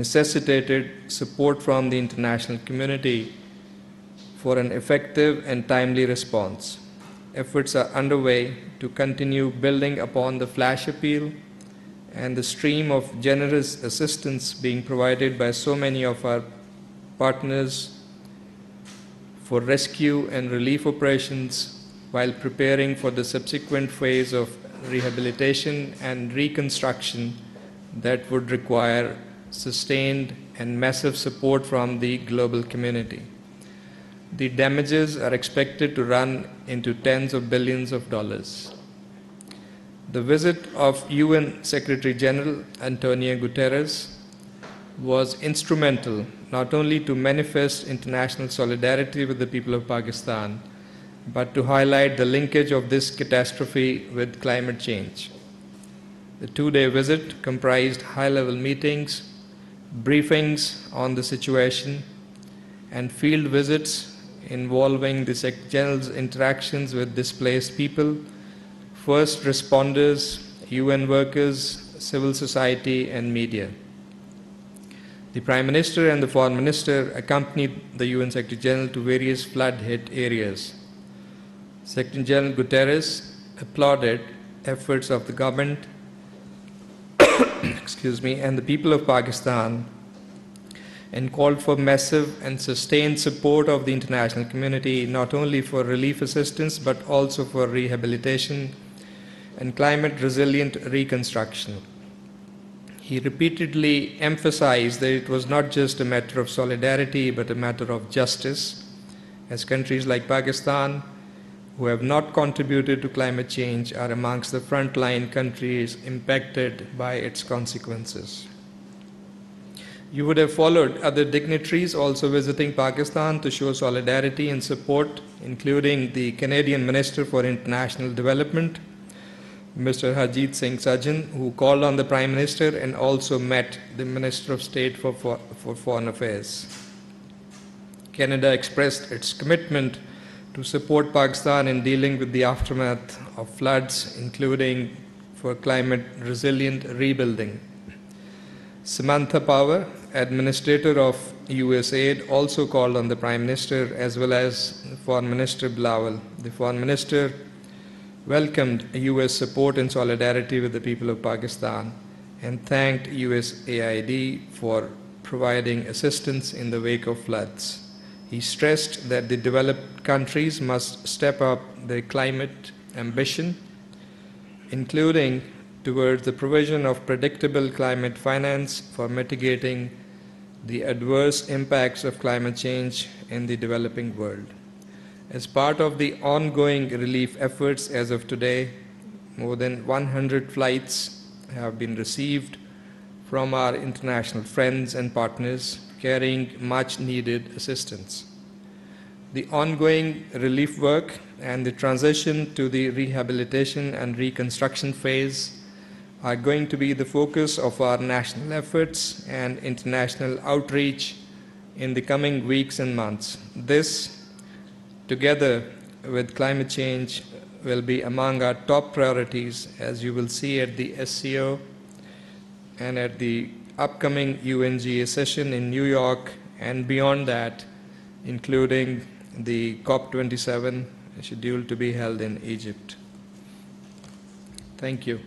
necessitated support from the international community for an effective and timely response. Efforts are underway to continue building upon the flash appeal and the stream of generous assistance being provided by so many of our partners for rescue and relief operations while preparing for the subsequent phase of rehabilitation and reconstruction that would require sustained and massive support from the global community. The damages are expected to run into tens of billions of dollars. The visit of UN Secretary General Antonio Guterres was instrumental not only to manifest international solidarity with the people of Pakistan, but to highlight the linkage of this catastrophe with climate change. The two-day visit comprised high-level meetings, briefings on the situation, and field visits involving the Secretary General's interactions with displaced people, first responders, UN workers, civil society, and media. The Prime Minister and the Foreign Minister accompanied the UN Secretary General to various flood-hit areas. Secretary General Guterres applauded efforts of the government and the people of Pakistan and called for massive and sustained support of the international community, not only for relief assistance but also for rehabilitation and climate-resilient reconstruction. He repeatedly emphasized that it was not just a matter of solidarity but a matter of justice, as countries like Pakistan, who have not contributed to climate change, are amongst the frontline countries impacted by its consequences. You would have followed other dignitaries also visiting Pakistan to show solidarity and support, including the Canadian Minister for International Development, Mr. Harjit Singh Sajjan, who called on the Prime Minister and also met the Minister of State for Foreign Affairs. Canada expressed its commitment to support Pakistan in dealing with the aftermath of floods, including for climate-resilient rebuilding. Samantha Power, Administrator of USAID, also called on the Prime Minister as well as Foreign Minister Bilawal. The Foreign Minister welcomed US support and solidarity with the people of Pakistan and thanked USAID for providing assistance in the wake of floods. He stressed that the developed countries must step up their climate ambition, including towards the provision of predictable climate finance for mitigating the adverse impacts of climate change in the developing world. As part of the ongoing relief efforts as of today, more than 100 flights have been received from our international friends and partners carrying much needed assistance. The ongoing relief work and the transition to the rehabilitation and reconstruction phase are going to be the focus of our national efforts and international outreach in the coming weeks and months. This, together with climate change, will be among our top priorities, as you will see at the SCO and at the upcoming UNGA session in New York and beyond that, including the COP27 scheduled to be held in Egypt. Thank you.